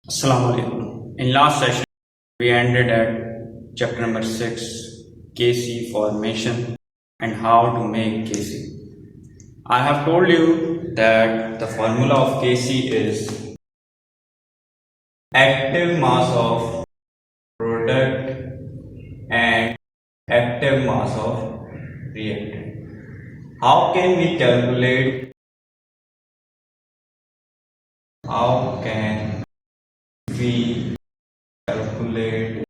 Assalamu alaikum. In last session, we ended at chapter number 6, Kc formation and how to make Kc. I have told you that the formula of Kc is active mass of product and active mass of reactant. How can we calculate? How can we calculate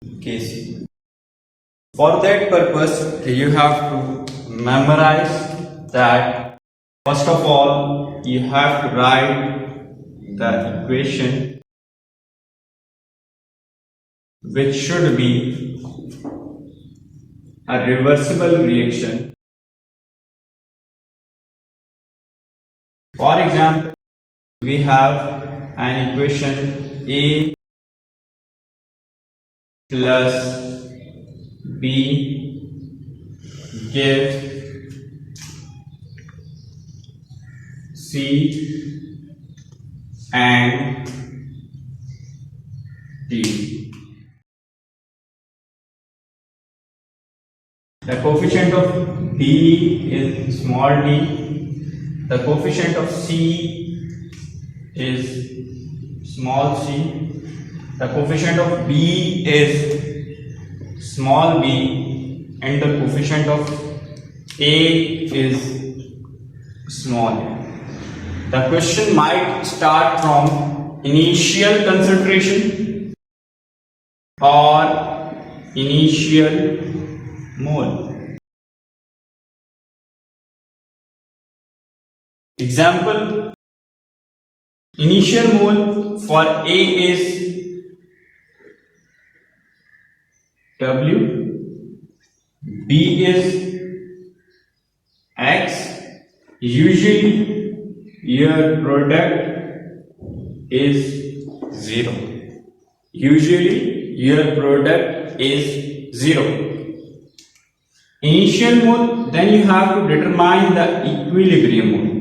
Kc? For that purpose, you have to memorize that. First of all, you have to write the equation which should be a reversible reaction. For example, we have an equation A plus B gives C and D. The coefficient of D is small d, the coefficient of C is small c, the coefficient of B is small b, and the coefficient of A is small a. The question might start from initial concentration or initial mole. Example, initial mole for A is W, B is X. Usually your product is 0. Usually your product is 0. Initial mole, then you have to determine the equilibrium mole.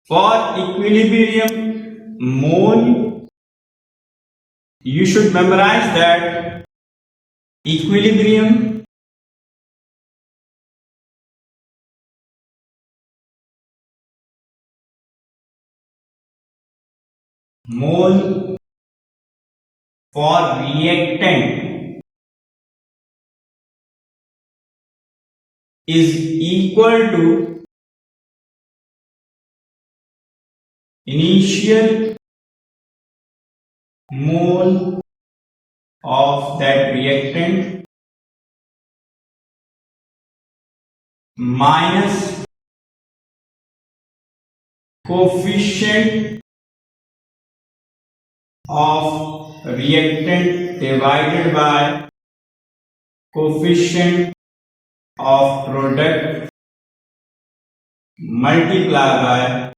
For equilibrium mole, you should memorize that equilibrium mole for reactant is equal to initial mole of that reactant minus coefficient of reactant divided by coefficient of product multiplied by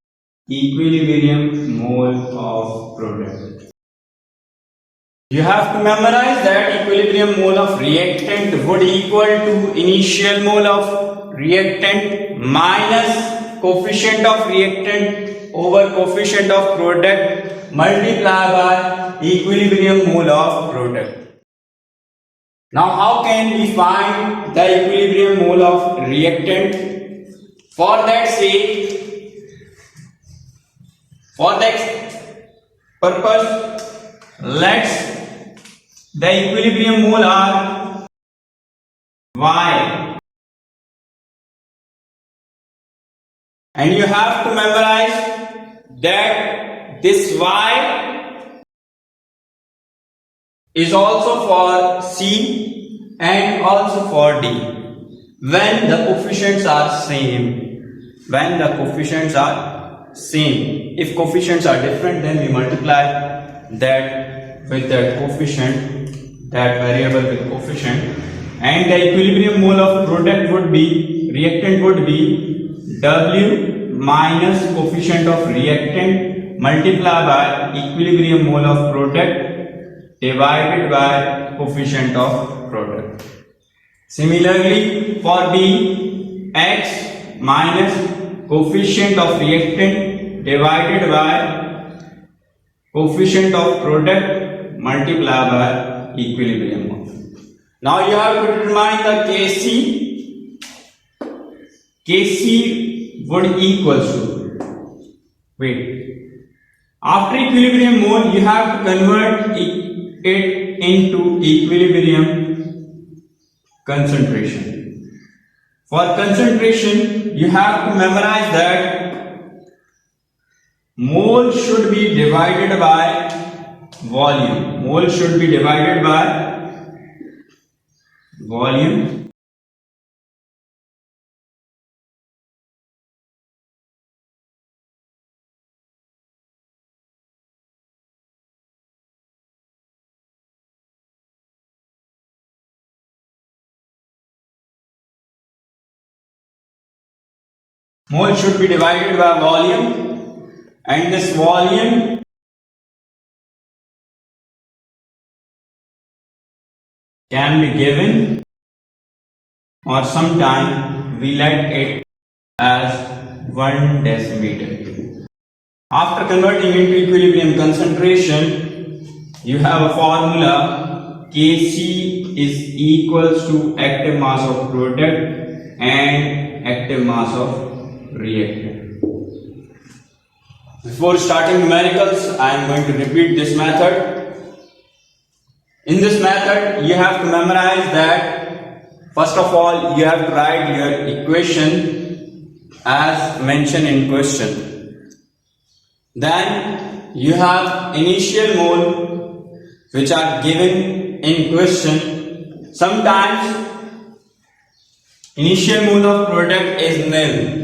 equilibrium mole of product. You have to memorize that equilibrium mole of reactant would equal to initial mole of reactant minus coefficient of reactant over coefficient of product multiplied by equilibrium mole of product. Now how can we find the equilibrium mole of reactant? For that purpose, let's the equilibrium mole are Y, and you have to memorize that this Y is also for C and also for D when the coefficients are same. When the coefficients are same, if coefficients are different, then we multiply that with that coefficient, that variable with coefficient, and the equilibrium mole of product would be, reactant would be W minus coefficient of reactant multiplied by equilibrium mole of product divided by coefficient of product. Similarly, for B, X minus coefficient of reactant divided by coefficient of product multiplied by equilibrium mole. Now you have to determine the Kc. Kc would equal to, after equilibrium mole you have to convert it into equilibrium concentration. For concentration you have to memorize that mole should be divided by volume. Mole should be divided by volume. Mole should be divided by volume, and this volume can be given, or sometimes we let it as 1 decimeter. After converting into equilibrium concentration, you have a formula. Kc is equals to active mass of product and active mass of reactant. Before starting numericals, I am going to repeat this method. In this method, you have to memorize that first of all you have to write your equation as mentioned in question. Then you have initial mole which are given in question. Sometimes initial mole of product is nil.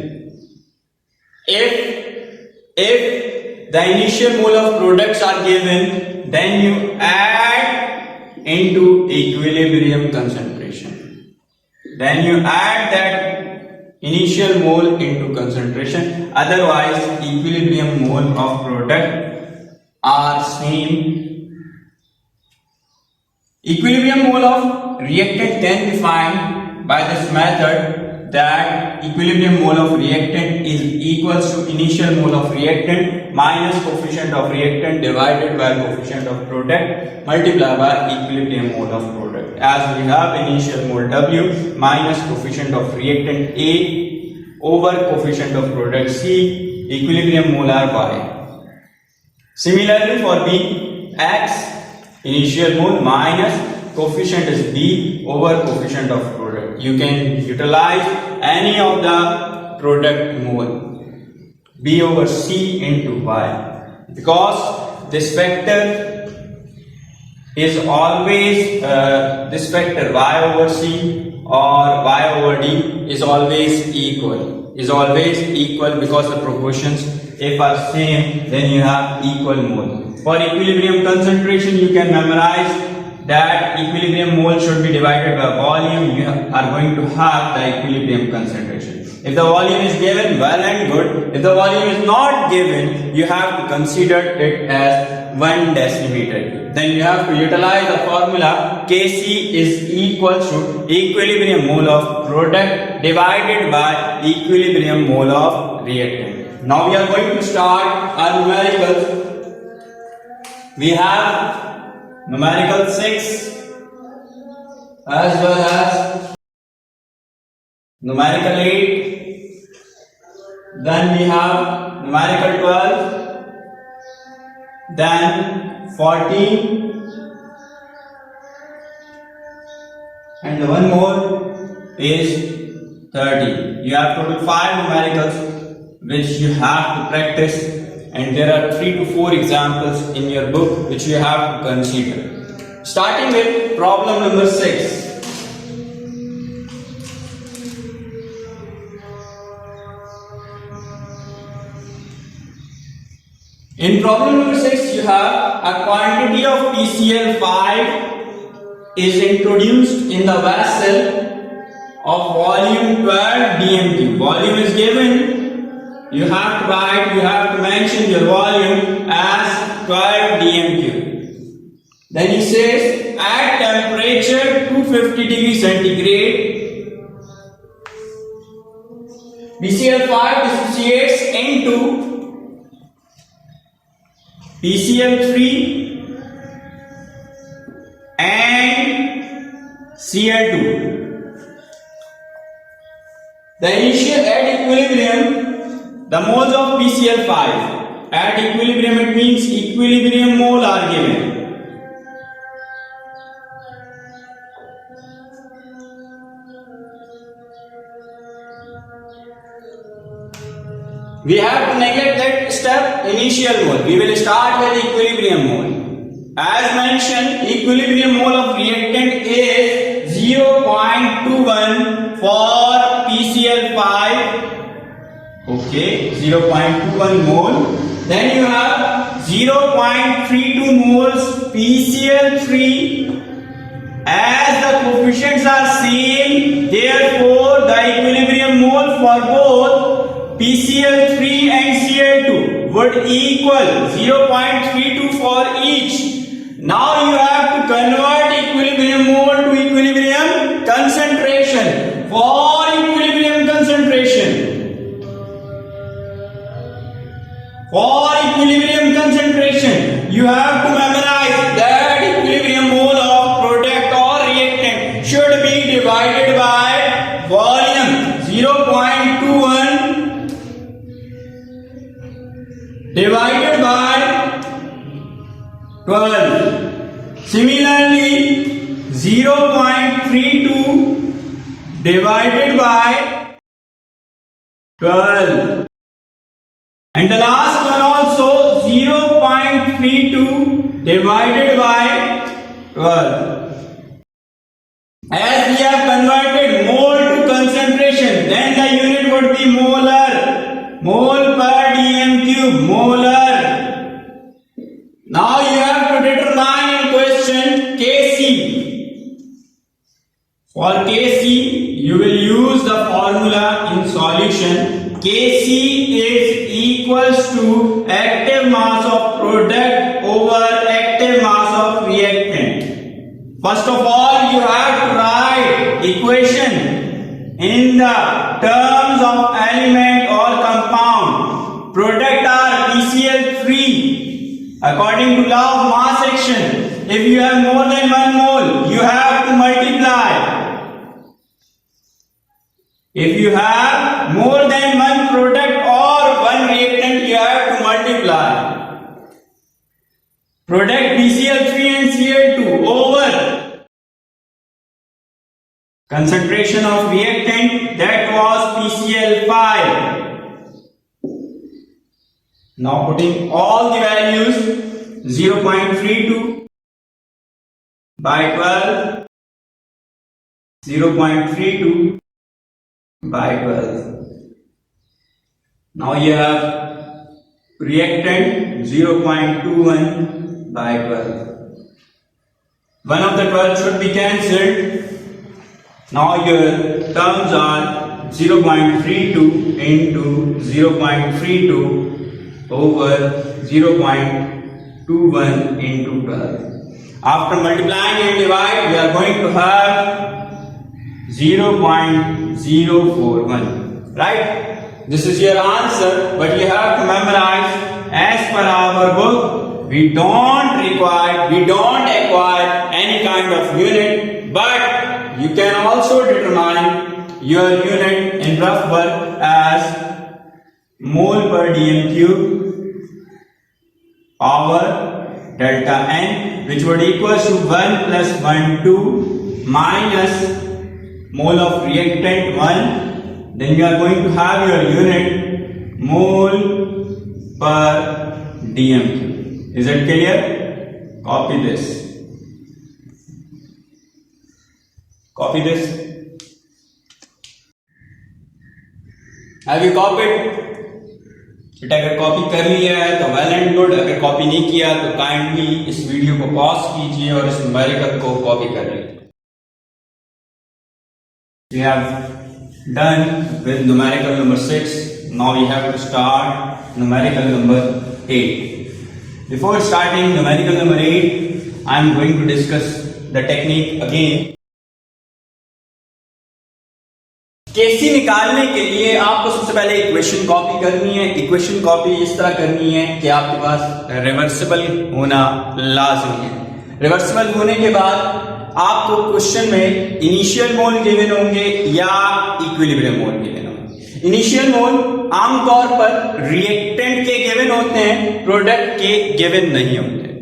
If the initial mole of products are given, then you add into equilibrium concentration. Then you add that initial mole into concentration. Otherwise, equilibrium mole of product are same. Equilibrium mole of reactant can be found by this method, that equilibrium mole of reactant is equals to initial mole of reactant minus coefficient of reactant divided by coefficient of product multiplied by equilibrium mole of product. As we have initial mole W minus coefficient of reactant A over coefficient of product C, equilibrium molar Y. Similarly for B, X initial mole minus coefficient is B over coefficient of product. You can utilize any of the product mole, B over C into Y, because this factor is always this factor Y over C or Y over D is always equal. Because the proportions if are same, then you have equal mole. For equilibrium concentration, you can memorize that equilibrium mole should be divided by volume. You are going to have the equilibrium concentration. If the volume is given, well and good. If the volume is not given, you have to consider it as 1 decimeter. Then you have to utilize the formula Kc is equal to equilibrium mole of product divided by equilibrium mole of reactant. Now we are going to start our numericals. We have numerical 6 as well as numerical 8. Then we have numerical 12. Then 14. And the one more is 30. You have total 5 numericals which you have to practice, and there are 3 to 4 examples in your book which you have to consider. Starting with problem number 6. In problem number 6, you have a quantity of PCl5 is introduced in the vessel of volume 12 dm3. Volume is given. You have to mention your volume as 12 dm3. Then he says at temperature 250 degrees centigrade, PCl5 dissociates into PCl3 and Cl2. The initial at equilibrium, the moles of PCl5 at equilibrium, it means equilibrium mole are given. We have to neglect that step, initial mole. We will start with equilibrium mole. As mentioned, equilibrium mole of reactant is 0.21 for PCl5. Okay, 0.21 mole. Then you have 0.32 moles PCl3. As the coefficients are same, therefore the equilibrium mole for both PCl3 and Cl2 would equal 0.32 for each. Now you have to convert equilibrium mole to equilibrium concentration. For equilibrium concentration, you have to memorize that equilibrium mole of product or reactant should be divided by volume. 0.21 divided by 12. Similarly, 0.32 divided by 12. And the last one also 0.32 divided by 12. As we have converted mole to concentration, then the unit would be molar. Mole per dm cube, molar. Now you have to determine in question Kc. For Kc, you will use the formula in solution. Kc is equals to active mass of product over active mass of reactant. First of all, you have to write equation in the terms of element or compound. Product are PCl3 according to law of mass action. If you have more than one mole, you have to multiply. If you have more than one product or one reactant, you have to multiply. Product PCl3 and Cl2 over concentration of reactant, that was PCl5. Now putting all the values, 0.32 by 12, 0.32 by 12. Now you have reactant 0.21 by 12. One of the 12 should be cancelled. Now your terms are 0.32 into 0.32 over 0.21 into 12. After multiplying and divide, we are going to have 0.041. Right? This is your answer, but you have to memorize as per our book. We don't acquire any kind of unit, but you can also determine your unit in rough work as mole per dm cube power delta n, which would equal to 1 plus 1 2 minus mole of reactant 1. Then you are going to have your unit mole per dm cube. Is it clear? Copy this. Copy this. Have you copied? बेटा अगर copy कर लिया है तो well and good, अगर copy नहीं किया तो काइंडली इस वीडियो को पॉज कीजिए और इस न्यूमेरिकल को कॉपी कर लीजिए. We have done with numerical number 6. Now we have to start numerical number 8. Before starting numerical number 8, I am going to discuss the technique again. केसी निकालने के लिए आपको सबसे पहले इक्वेशन कॉपी करनी है। इक्वेशन कॉपी इस तरह करनी है कि आपके पास रिवर्सिबल होना लाजमी है। रिवर्सिबल होने के बाद आपको क्वेश्चन में इनिशियल मोल गिवन होंगे या इक्विलिब्रियम मोल गिवन होंगे। इनिशियल मोल आमतौर पर रिएक्टेंट के गिवन होते हैं, प्रोडक्ट के गिवन नहीं होते।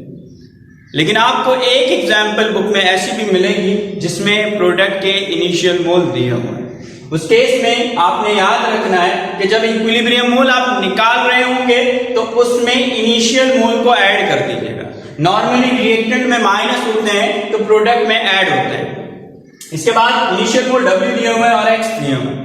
लेकिन आपको एक एग्जाम्पल बुक में ऐसी भी मिलेगी जिसमें प्रोडक्ट के इनिशियल मोल दिए हुए हैं। उस केस में आपने याद रखना है कि जब इक्विलिब्रियम मोल आप निकाल रहे होंगे तो उसमें इनिशियल मोल को ऐड कर दीजिएगा। नॉर्मली रिएक्टेंट में माइनस होते हैं तो प्रोडक्ट में ऐड होते हैं। इसके बाद इनिशियल मोल W दिए हुए हैं और X दिए हुए हैं।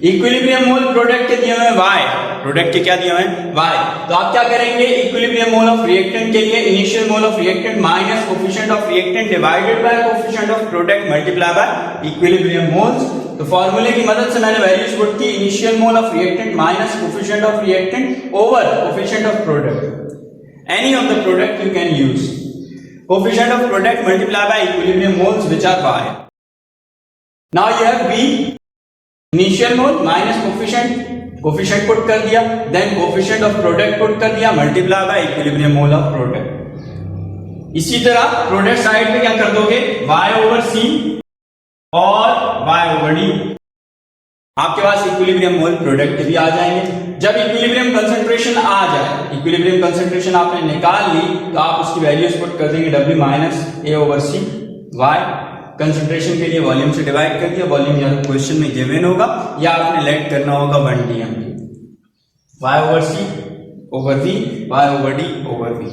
इक्विलिब्रियम मोल प्रोडक्ट के दिए हुए हैं Y, प्रोडक्ट के क्या दिए हुए हैं Y। तो आप क्या करेंगे, इक्विलिब्रियम मोल ऑफ रिएक्टेंट के लिए initial mole of reactant minus coefficient of reactant divided by coefficient of product multiply by equilibrium moles. तो फॉर्मूले की मदद से मैंने वैल्यूज पुट की, initial mole of reactant minus coefficient of reactant over coefficient of product, any of the product you can use. Coefficient of product multiply by equilibrium moles which are Y। Now you have B, initial mole minus coefficient put कर दिया, then coefficient of product put कर दिया, multiply by equilibrium mole of product. इसी तरह product side पे क्या कर दोगे, Y ओवर C और Y ओवर D। आपके पास इक्विलिब्रियम मोल प्रोडक्ट भी आ जाएंगे। जब इक्विलिब्रियम कंसंट्रेशन आ जाए, इक्विलिब्रियम कंसंट्रेशन आपने निकाल ली तो आप उसकी वैल्यूज पुट कर देंगे W minus A over C। Y concentration के लिए वॉल्यूम से डिवाइड कर दिया, वॉल्यूम या तो क्वेश्चन में गिवन होगा या आपने लेट करना होगा 1 dm। Y over C over V, Y over D over V।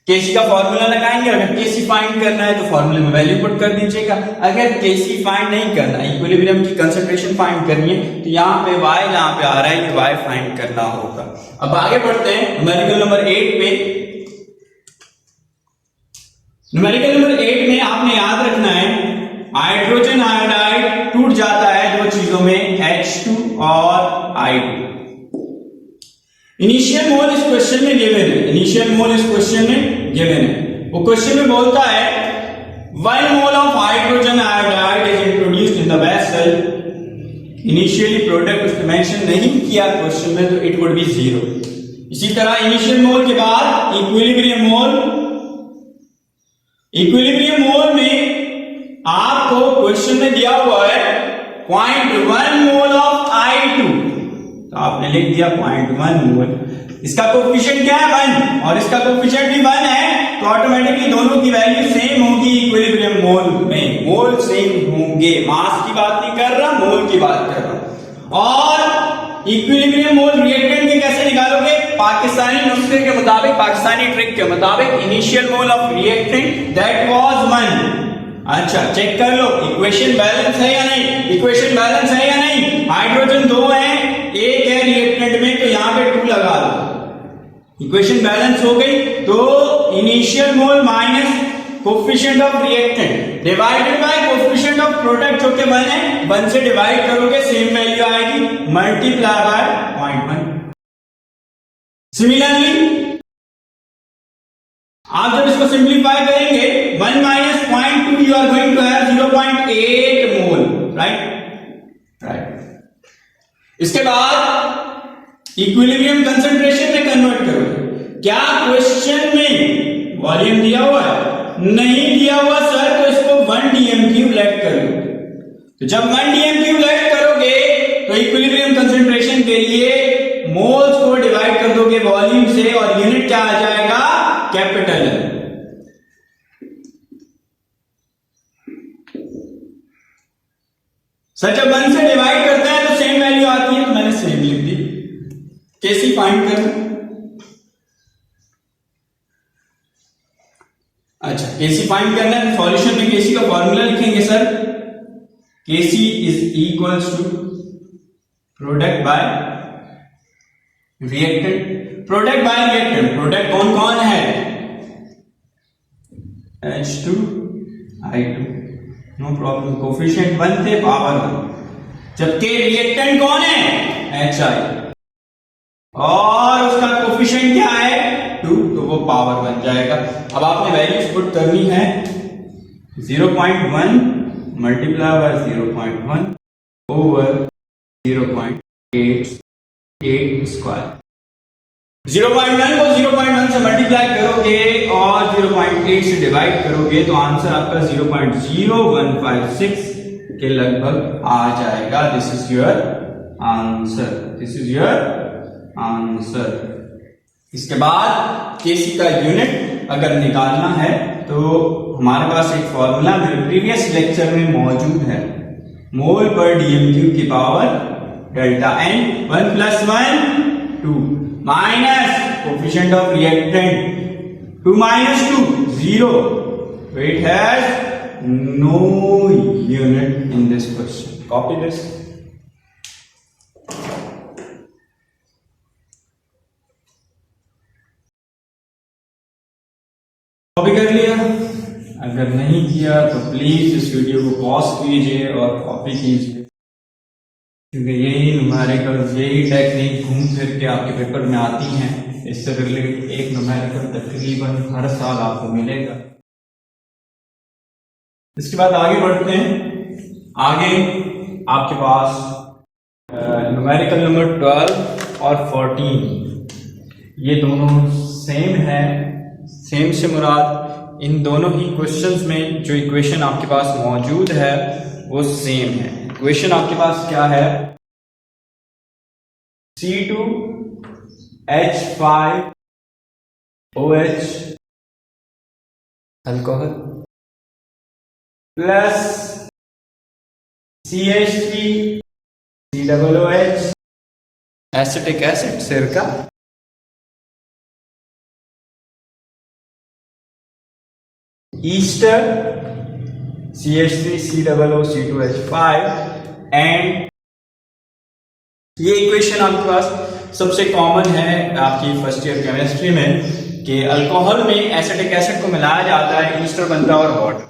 केसी का फॉर्मूला लगाएंगे, अगर केसी फाइंड करना है तो फॉर्मूले में वैल्यू पुट कर दीजिएगा। अगर केसी फाइंड नहीं करना, इक्विलिब्रियम की कंसंट्रेशन फाइंड करनी है तो यहाँ पे Y जहां पे आ रहा है ये Y फाइंड करना होगा। अब आगे बढ़ते हैं न्यूमेरिकल नंबर 8 पे। न्यूमेरिकल नंबर 8 में आपने याद रखना है हाइड्रोजन आयोडाइड टूट जाता है दो चीजों में, H2 और I2। इनिशियल मोल इस क्वेश्चन में गिवन है, इनिशियल मोल इस क्वेश्चन में गिवन है। वो क्वेश्चन में बोलता है 1 mole of hydrogen iodide is introduced in the vessel. Initially product उसने मेंशन नहीं किया क्वेश्चन में तो इट वुड बी 0। इसी तरह इनिशियल मोल के बाद इक्विलिब्रियम मोल, इक्विलिब्रियम मोल में आपको क्वेश्चन में दिया हुआ है 0.1 मोल ऑफ I2, तो आपने लिख दिया 0.1 मोल। इसका कोफिशिएंट क्या है 1 और इसका कोफिशिएंट भी 1 है, तो ऑटोमेटिकली दोनों की वैल्यू सेम होगी। इक्विलिब्रियम मोल में मोल सेम होंगे। मास की बात नहीं कर रहा, मोल की बात कर रहा। और इक्विलिब्रियम मोल रिएक्टेंट के कैसे निकालोगे, पाकिस्तानी नुस्खे के मुताबिक, पाकिस्तानी ट्रिक के मुताबिक initial mole of reactant that was 1। अच्छा चेक कर लो इक्वेशन बैलेंस है या नहीं, इक्वेशन बैलेंस है या नहीं। हाइड्रोजन 2 है, एक है रिएक्टेंट में, तो यहां पे 2 लगा दो। इक्वेशन बैलेंस हो गई तो initial mole minus coefficient of reactant divided by coefficient of product जो कि 1 है, 1 से डिवाइड करोगे सेम वैल्यू आएगी, मल्टीप्लाई बाय 0.1। सिमिलरली आप जब इसको सिंप्लीफाई करेंगे 1 minus 0.2 you are going to have 0.8 mole, right. इसके बाद इक्विलिब्रियम कंसंट्रेशन में कन्वर्ट करोगे। क्या क्वेश्चन में वॉल्यूम दिया हुआ है? नहीं दिया हुआ सर, तो इसको 1 dm³ लेट कर लो। तो जब 1 dm³ लेट करोगे तो इक्विलिब्रियम कंसंट्रेशन के लिए मोल्स को डिवाइड कर दोगे वॉल्यूम से और यूनिट क्या आ जाएगा, कैपिटल। सर जब 1 से डिवाइड करते हैं तो सेम वैल्यू आती है, तो मैंने सेम लिख दी। केसी फाइंड करना। अच्छा केसी फाइंड करना है, सॉल्यूशन में केसी का फॉर्मूला लिखेंगे sir. KC is equals to product by reactant. Product by reactant, product कौन कौन है, H2 I2, no problem. Coefficient 1 थे, पावर 1। जबकि रिएक्टेंट कौन है, HI, और उसका कोफिशिएंट क्या है 2, तो वो पावर बन जाएगा। अब आपने वैल्यूज पुट करनी है 0.1 मल्टीप्लाई बाय 0.1 ओवर 0.88 स्क्वायर। 0.1 को 0.1 से मल्टीप्लाई करोगे और 0.8 से डिवाइड करोगे तो आंसर आपका 0.0156 के लगभग आ जाएगा। This is your answer, this is your answer. इसके बाद केसी का यूनिट अगर निकालना है तो हमारे पास एक फॉर्मूला मेरे प्रीवियस लेक्चर में मौजूद है, मोल पर डीएम³ की power delta n 1 + 1 2 minus coefficient of reactant 2 - 2 0। So it has no unit in this question. Copy this. Copy कर लिया? अगर नहीं किया तो प्लीज इस वीडियो को पॉज कीजिए और कॉपी कीजिए, क्योंकि यही न्यूमेरिकल, यही टेक्निक घूम फिर के आपके पेपर में आती हैं। इससे रिलेटेड एक न्यूमेरिकल तकरीबन हर साल आपको मिलेगा। इसके बाद आगे बढ़ते हैं। आगे आपके पास न्यूमेरिकल नंबर 12 और 14, ये दोनों सेम है। सेम से मुराद इन दोनों ही क्वेश्चंस में जो इक्वेशन आपके पास मौजूद है वो सेम है। इक्वेशन आपके पास क्या है? C2H5OH alcohol plus CH3COOH acetic acid सिरका ईस्टर CH3COOC2H5 एंड ये इक्वेशन आपके पास सबसे कॉमन है आपकी फर्स्ट ईयर केमिस्ट्री में कि अल्कोहल में एसिटिक एसिड को मिलाया जाता है, ईस्टर बनता है और वाटर।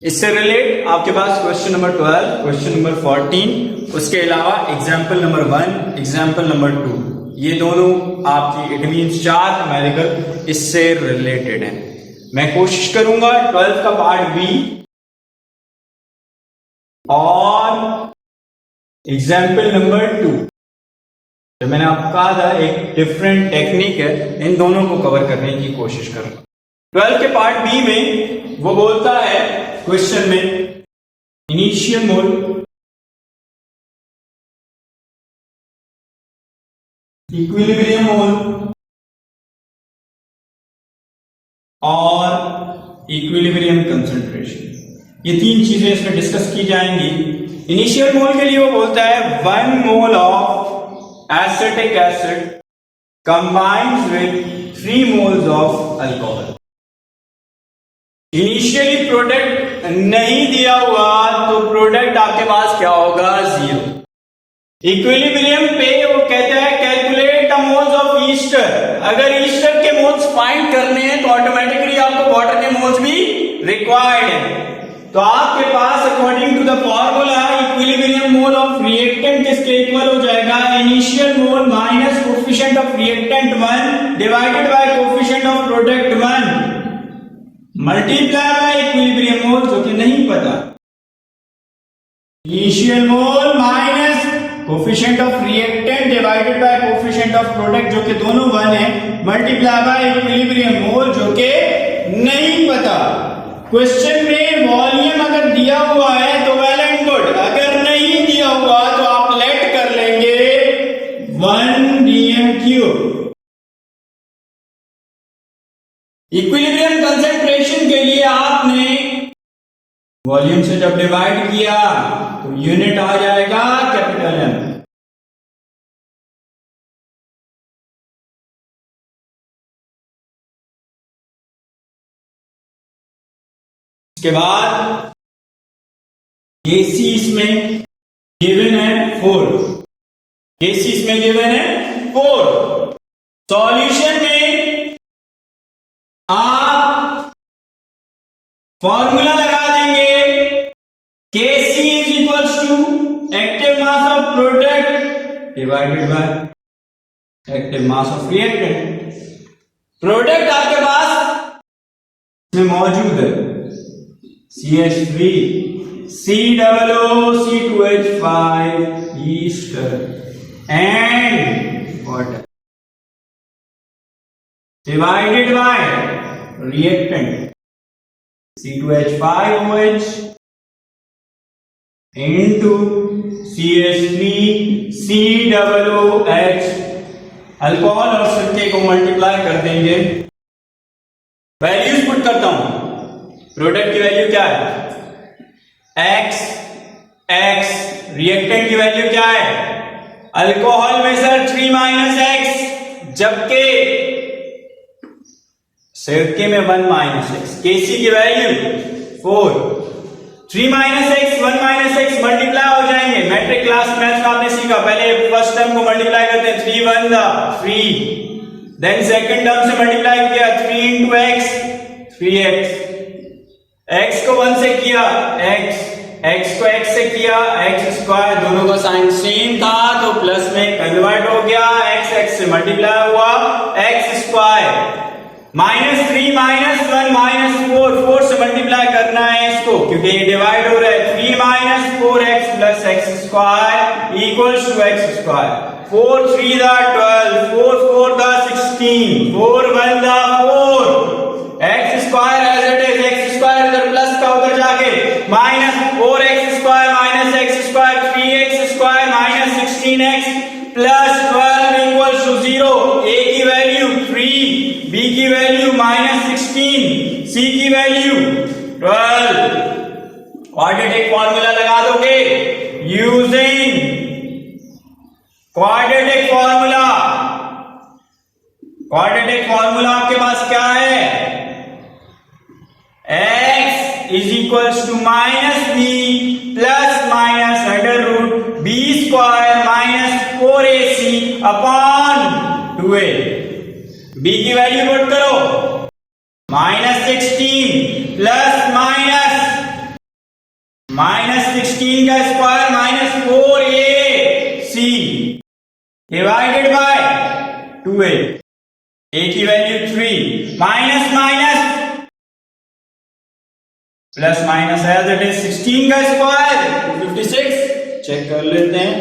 इससे रिलेट आपके पास क्वेश्चन नंबर 12, क्वेश्चन नंबर 14, उसके अलावा एग्जाम्पल नंबर 1, एग्जाम्पल नंबर 2, ये दोनों आपकी इट मींस 4 न्यूमेरिकल इससे रिलेटेड हैं। मैं कोशिश करूंगा 12 का पार्ट बी और एग्जाम्पल नंबर 2, तो मैंने आपको कहा था एक डिफरेंट टेक्निक है, इन दोनों को कवर करने की कोशिश करूंगा। 12 के पार्ट बी में वो बोलता है क्वेश्चन में इनिशियल मोल इक्विलिब्रियम मोल और इक्विलिब्रियम कंसंट्रेशन, ये 3 चीजें इसमें डिस्कस की जाएंगी। इनिशियल मोल के लिए वो बोलता है 1 mole of acetic acid combined with 3 moles of alcohol. Initially product नहीं दिया हुआ तो प्रोडक्ट आपके पास क्या होगा? 0। इक्विलिब्रियम पे वो कहता है calculate the moles of Easter. अगर ईस्टर के मोल्स फाइंड करने हैं तो ऑटोमेटिकली आपको वाटर के मोल्स भी रिक्वायर्ड है। तो आपके पास according to the formula equilibrium mole of reactant किसके इक्वल हो जाएगा? Initial mole minus coefficient of reactant 1 divided by coefficient of product 1 multiply by equilibrium mole जो कि नहीं पता। Initial mole minus coefficient of reactant divided by coefficient of product जो कि दोनों 1 है, मल्टीप्लाई बाय इक्विलिब्रियम मोल जो कि नहीं पता। क्वेश्चन में वॉल्यूम अगर दिया हुआ है तो वेल एंड गुड, अगर नहीं दिया हुआ तो आप लेट कर लेंगे 1 dm³। इक्विलिब्रियम कंसंट्रेशन के लिए आपने वॉल्यूम से जब डिवाइड किया तो यूनिट आ जाएगा कैपिटल एम। इसके बाद केसी इसमें गिवन है 4, केसी इसमें गिवन है 4। सॉल्यूशन में आप फॉर्मूला लगा देंगे Kc is equals to active mass of product divided by active mass of reactant. Product आपके पास में मौजूद है CH3 C-O-O-C2H5 ester and water divided by reactant C2H5OH into CH3COOH alcohol और सिरके को मल्टीप्लाई कर देंगे। वैल्यूज पुट करता हूं। प्रोडक्ट की वैल्यू क्या है? X रिएक्टेंट की वैल्यू क्या है? अल्कोहल में सर 3 - X, जबकि सिरके में 1 - X। Kc की वैल्यू 4। 3 - X 1 - X मल्टीप्लाई हो जाएंगे। मैट्रिक क्लास मैथ्स में आपने सीखा, पहले फर्स्ट टर्म को मल्टीप्लाई करते हैं, 3 1 3, देन सेकंड टर्म से मल्टीप्लाई किया 3 × X 3x, x को 1 से किया x को x से किया x², दोनों का साइन सेम था तो प्लस में कन्वर्ट हो गया, x से मल्टीप्लाई हुआ x², -3 - 1 - 4 से मल्टीप्लाई करना है इसको क्योंकि ये डिवाइड हो रहा है। 3 - 4x + x² = x²। 4 3 12, 4 4 16, 4 1 4, x² as it is, x² इधर प्लस का उधर जाके -4x² - x² 3x² - 16x + 12 = 0। a की वैल्यू 3, b की वैल्यू -16, c की वैल्यू 12। क्वाड्रेटिक फॉर्मूला लगा दोगे using quadratic formula. Quadratic formula आपके पास क्या है? x = -b ± √b² - 4ac upon 2a। b की वैल्यू पुट करो, -16 प्लस -16 का square -4ac divided by 2a। a की value 3, plus minus as it is 16 का स्क्वायर 256, चेक कर लेते हैं।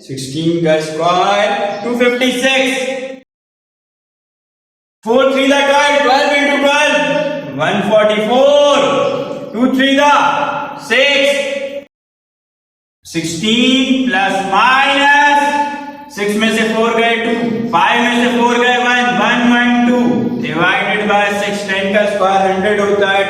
16 का स्क्वायर 256, 4 3 12, 12 × 12 144, 2 3 6, 16 प्लस माइनस 6 में से 4 गए 2, 5 में से 4 गए 1, 1 1 2 डिवाइडेड बाय 6। 10 का स्क्वायर 100 होता है,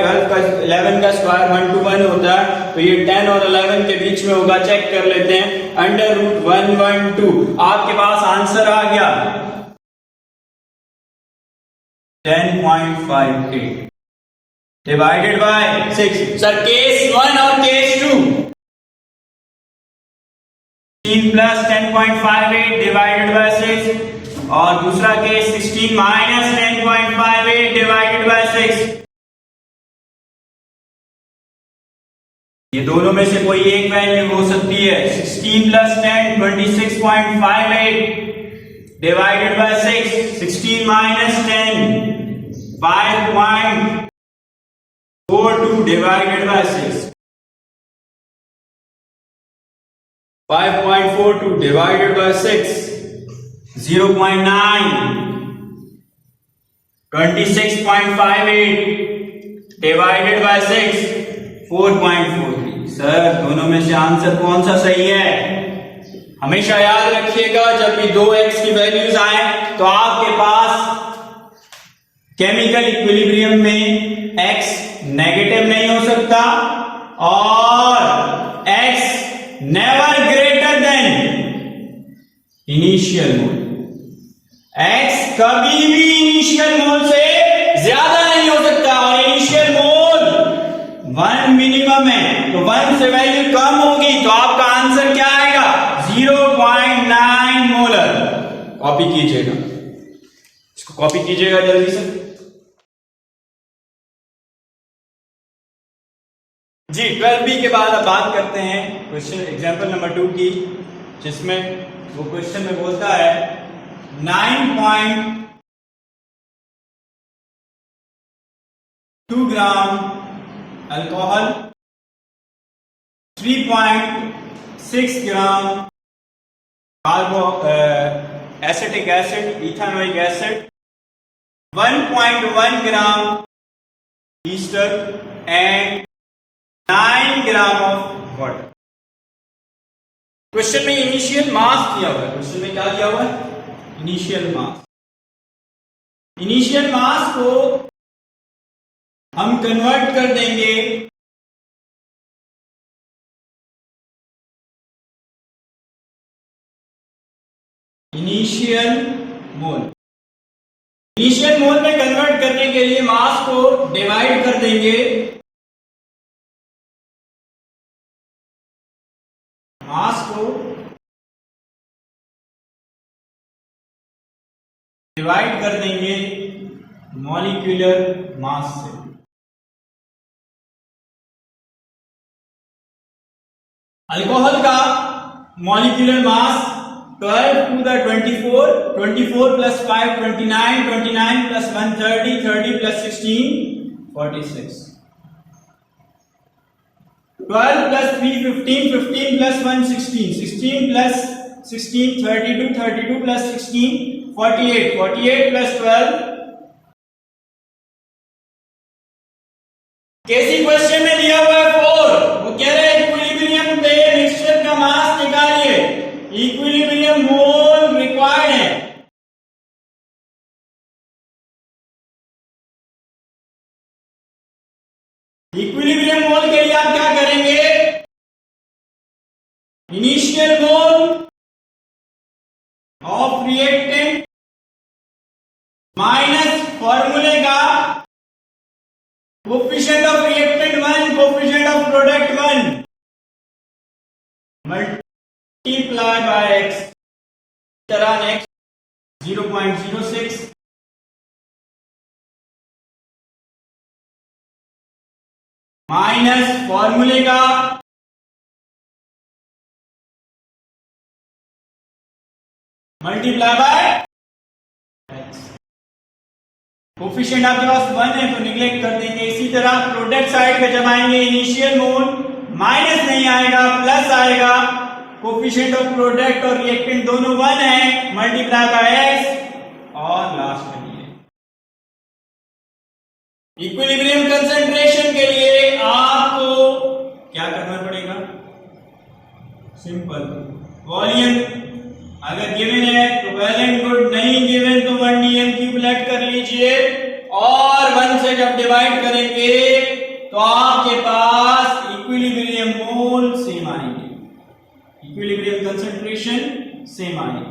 11 का स्क्वायर 1 to 1 होता है, तो ये 10 और 11 के बीच में होगा। चेक कर लेते हैं, √112 आपके पास आंसर आ गया 10.58 डिवाइडेड बाय 6। सर केस 1 और केस 2 16 प्लस 10.58 डिवाइडेड बाय 6 और दूसरा केस 16 माइनस 10.58 डिवाइडेड बाय 6। ये दोनों में से कोई एक वैल्यू हो सकती है। 16 plus 10 26.58 divided by 6, 16 minus 10 5.42 divided by 6, 5.42 divided by 6, 0.9, 26.58 divided by 6, 4.43। Sir दोनों में से आंसर कौन सा सही है? हमेशा याद रखिएगा, जब भी दो x की वैल्यूज आए तो आपके पास केमिकल इक्विलिब्रियम में x नेगेटिव नहीं हो सकता और x never greater than initial मोल। x कभी भी इनिशियल मोल से ज्यादा नहीं हो सकता और इनिशियल मोल 1 मिनिमम है, तो 1 से वैल्यू कम होगी तो आपका आंसर क्या आएगा? 0.9 मोलर। कॉपी कीजिएगा, इसको कॉपी कीजिएगा जल्दी से जी। 12B के बाद अब बात करते हैं क्वेश्चन एग्जाम्पल नंबर 2 की, जिसमें वो क्वेश्चन में बोलता है 9.2 gram alcohol 3.6 gram carbo acetic acid ethanoic acid, 1.1 gram ester and 9 gram of water. Question में इनिशियल मास दिया हुआ है। क्वेश्चन में क्या दिया हुआ है? Initial mass. इनिशियल मास को हम कन्वर्ट कर देंगे इनिशियल मोल। इनिशियल मोल में कन्वर्ट करने के लिए मास को डिवाइड कर देंगे मास को डिवाइड कर देंगे मॉलिक्यूलर मास से। अल्कोहल का molecular mass 12 to the 24, 24 plus 5 29, 29 plus 1 30, 30 plus 16 46, 12 plus 3 15, 15 plus 1 16, 16 plus 16 32, 32 plus 16 48, 48 plus 12। KC question में दिया हुआ है 4, वो कह रहे हैं इक्विलिब्रियम पे मिक्सचर का मास निकालिए। इक्विलिब्रियम मोल रिक्वायर्ड है। इक्विलिब्रियम मोल के लिए आप क्या करेंगे? Initial mole of reactant minus फॉर्मूले का coefficient of reactant 1, coefficient of product 1 multiply bye x, तरह x 0.06 माइनस फॉर्मूले का मल्टीप्लाई बाय x। कोफिशिएंट आपके पास 1 है तो निगलेक्ट कर देंगे। इसी तरह प्रोडक्ट साइड पे जब आएंगे इनिशियल मोल माइनस नहीं आएगा, प्लस आएगा। कोफिशिएंट ऑफ प्रोडक्ट और रिएक्टेंट दोनों 1 है, मल्टीप्लाई बाय x और लास्ट में ये। इक्विलिब्रियम कंसंट्रेशन के लिए आपको क्या करना पड़ेगा? सिंपल, वॉल्यूम अगर गिवन है तो वेल एंड गुड, नहीं गिवन तो 1 dm क्यूब ऐड कर लीजिए और 1 से जब डिवाइड करेंगे तो आपके पास इक्विलिब्रियम मोल सेम आएंगे, इक्विलिब्रियम कंसंट्रेशन सेम आएगी।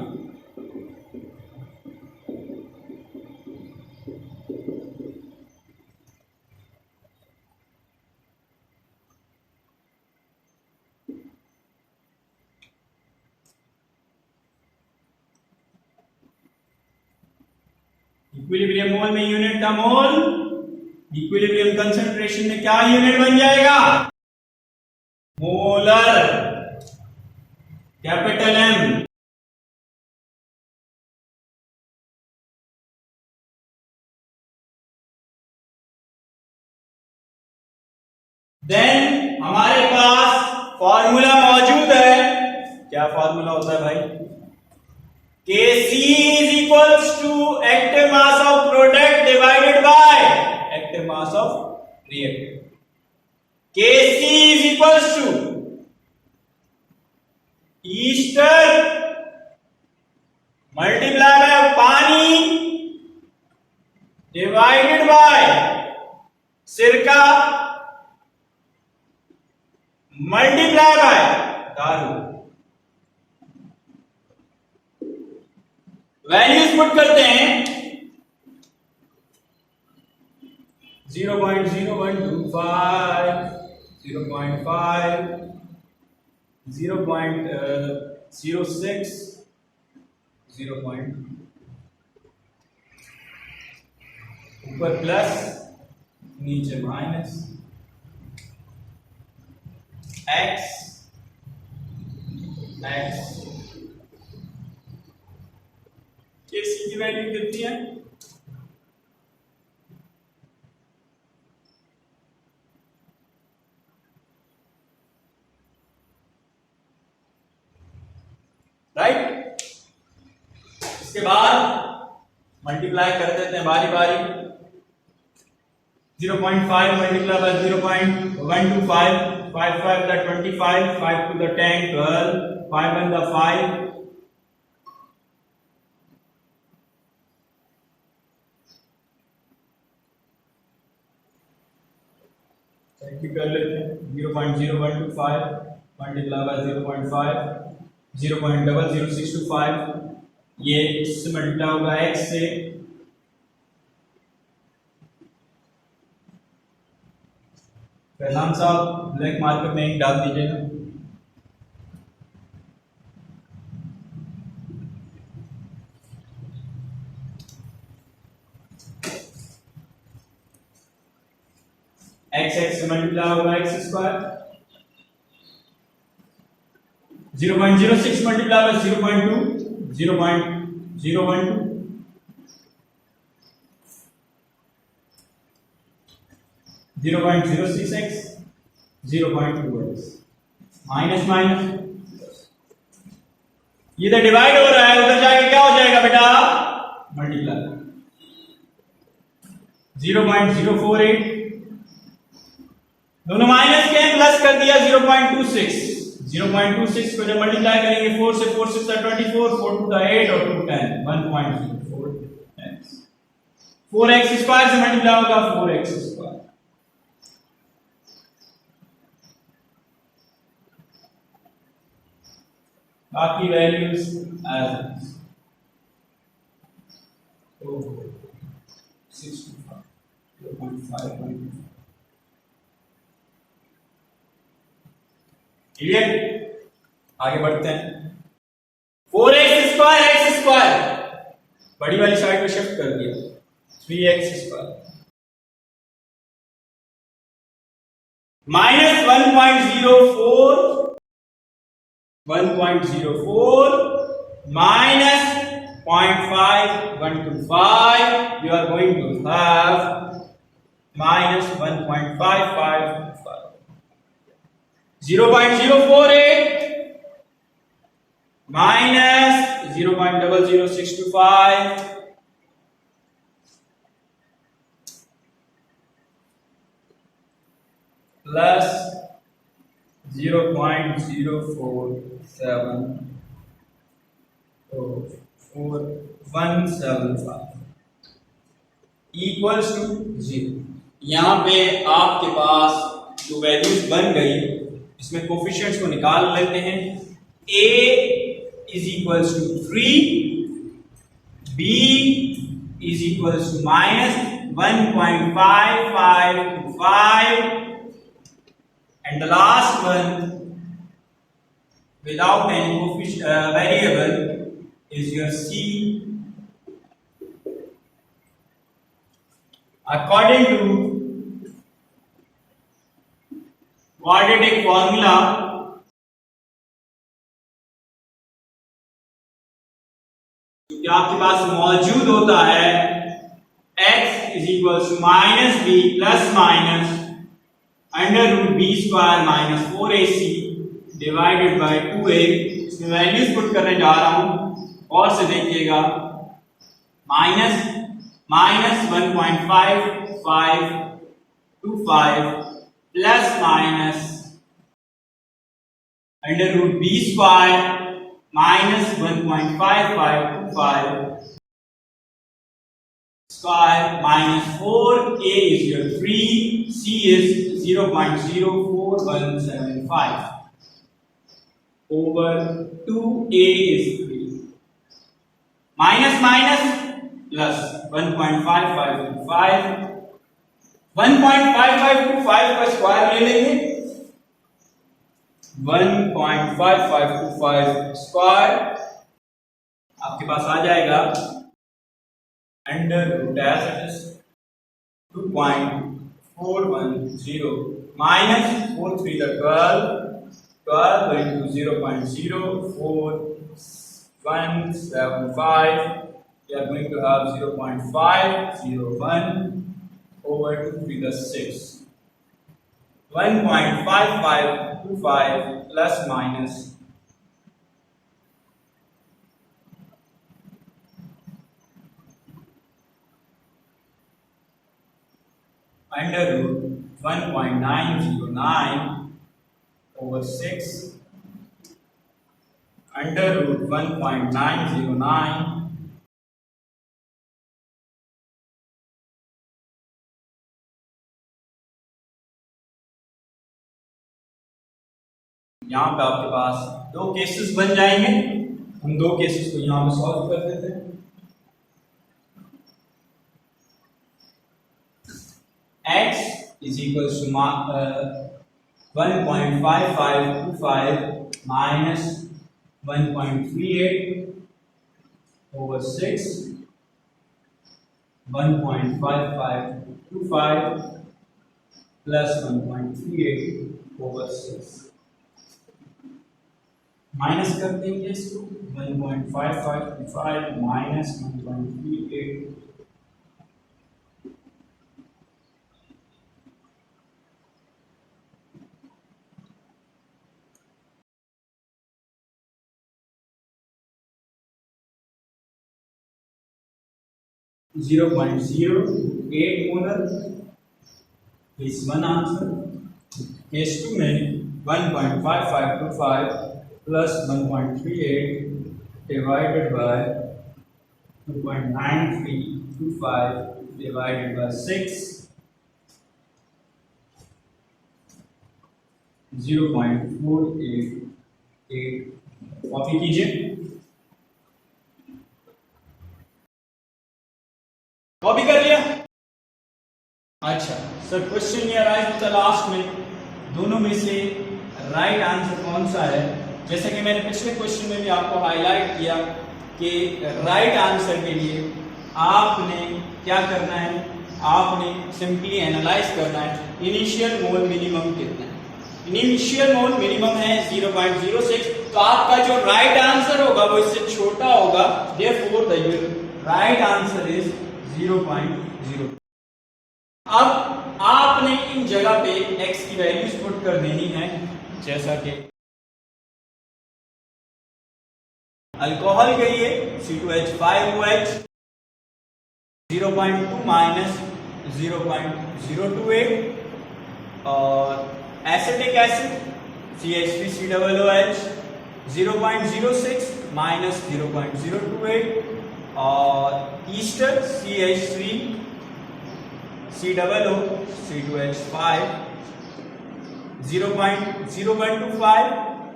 इक्विलिब्रियम मोल में यूनिट था मोल, इक्विलिब्रियम कंसंट्रेशन में क्या यूनिट बन जाएगा? Molar, capital M। देन हमारे पास फॉर्मूला मौजूद है। क्या फॉर्मूला होता है भाई? Kc is equals to active mass of product divided by active mass of reactant. Kc is equals to Easter multiply by पानी डिवाइडेड बाय सिरका मल्टीप्लाई बाय दारू। वैल्यूज पुट करते हैं 0.0125, 0.5, 0.06, 0. ऊपर प्लस नीचे माइनस, x Kc की value कितनी है? इसके बाद मल्टीप्लाई कर देते हैं बारी बारी 0.5 multiplied by 0.125 5 5 the 25 5 to the 10 12 5 1 the 5 कर लेते हैं 0.0125 multiplied by 0.5 0.00625 ये इससे मल्टीप्लाई होगा x से फैजान साहब ब्लैक मार्कर में डाल दीजिएगा x से मल्टीप्लाई होगा x square 0.06 multiply by 0.012 0.06x 0.2x minus minus ये तो डिवाइड हो रहा है उधर जाके क्या हो जाएगा बेटा मल्टीप्लाई 0.048 दोनों माइनस के प्लस कर दिया 0.26 0.26 को जब मल्टीप्लाई करेंगे 4 से 4 6 24 4 to the 8 और 2 10 1.04x 4x स्क्वायर से मल्टीप्लाई होगा 4x स्क्वायर बाकी वैल्यूज एज 0.5 क्लियर आगे बढ़ते हैं 4x स्क्वायर x स्क्वायर बड़ी वाली साइड पे शिफ्ट कर दिया 3x square minus 1.04 minus 0.5125 you are going to have minus 1.555 0.048 minus 0.00625 plus 0.047 4175 equals to 0 यहां पे आपके पास जो वैल्यूज बन गई इसमें कोफिशिएंट्स को निकाल लेते हैं a is equals to 3 b is equals to minus 1.555 and the last one without any variable is your c according to quadratic formula जो आपके पास मौजूद होता है x is equal to minus B plus minus under root B square minus 4ac divided by 2a इसमें values put करने जा रहा हूं और से देखिएगा minus 1.5525 plus minus under root B square minus 1.5525 square minus 4a is your 3 c is 0.0475 over 2a is 3 minus minus plus 1.5525 1.5525 का square ले लेंगे 1.5525 स्क्वायर आपके पास आ जाएगा under root as it is 2.410 minus 4 3 the 12 into 0.04175 we are going to have 0.501 over 2 3 the 6 1.5525 plus minus under root 1.909 over 6 under root 1.909 यहाँ पे आपके पास दो cases बन जाएंगे। हम दो केसेस को यहाँ पे सॉल्व कर देते हैं। x is equals to 1.5525 minus 1.38 over 6, 1.5525 plus 1.38 over 6। Minus कर देंगे इसको 1.5525 माइनस 1.38 0.08 मोलर इस वन आंसर। केस 2 में 1.5525 plus 1.38 divided by 2.9325 divided by 6, 0.488। Copy कीजिए। कॉपी कर लिया? अच्छा सर, क्वेश्चन ये राइट होता लास्ट में दोनों में से राइट आंसर कौन सा है? जैसे कि मैंने पिछले क्वेश्चन में भी आपको हाईलाइट किया कि राइट आंसर के लिए आपने क्या करना है, आपने सिंपली एनालाइज करना है इनिशियल मोल मिनिमम कितना है। इनिशियल मोल मिनिमम है 0.06, तो आपका जो राइट आंसर होगा वो इससे छोटा होगा, therefore the right answer is 0.0। अब आपने इन जगह पे x की वैल्यूज पुट कर देनी है, जैसा कि अल्कोहल के लिए C2H5OH 0.2 माइनस 0.028 और एसिटिक एसिड CH3COOH 0.06 माइनस 0.028 और Easter CH3COO C2H5 0.025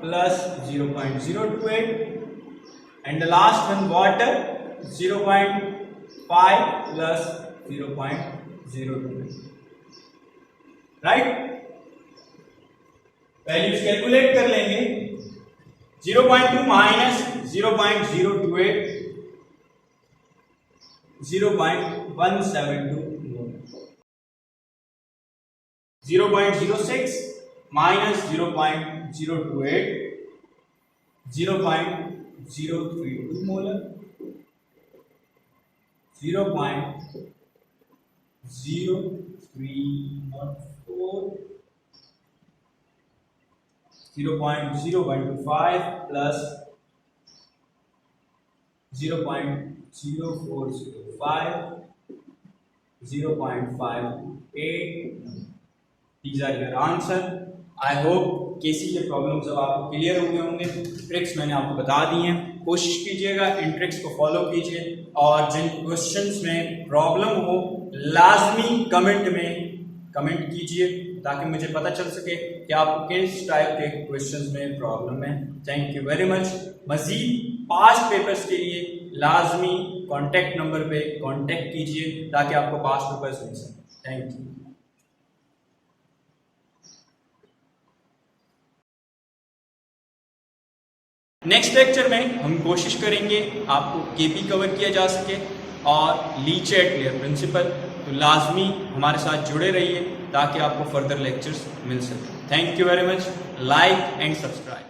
plus 0.028 and the last one water 0.5 plus 0.028, right? Values calculate कर लेंगे। 0.2 minus 0.028 0.172 mole, 0.06 minus 0.028 0.032 molar, 0.0304 0.0125 plus 0.0405 0.58। These are your answer. I hope केसी के problems अब आपको clear हो गए होंगे। ट्रिक्स मैंने आपको बता दी हैं, कोशिश कीजिएगा इन ट्रिक्स को फॉलो कीजिए और जिन क्वेश्चंस में प्रॉब्लम हो लाजमी कमेंट में कमेंट कीजिए ताकि मुझे पता चल सके कि आपको किस टाइप के क्वेश्चंस में प्रॉब्लम है। Thank you very much. मजीद पास्ट पेपर्स के लिए लाजमी कॉन्टैक्ट नंबर पे कॉन्टैक्ट कीजिए ताकि आपको पास्ट पेपर्स मिल सके। Thank you. नेक्स्ट लेक्चर में हम कोशिश करेंगे आपको केपी कवर किया जा सके और लीचेट लेयर प्रिंसिपल, तो लाजमी हमारे साथ जुड़े रहिए ताकि आपको फर्दर लेक्चर्स मिल सके। Thank you very much. Like and subscribe.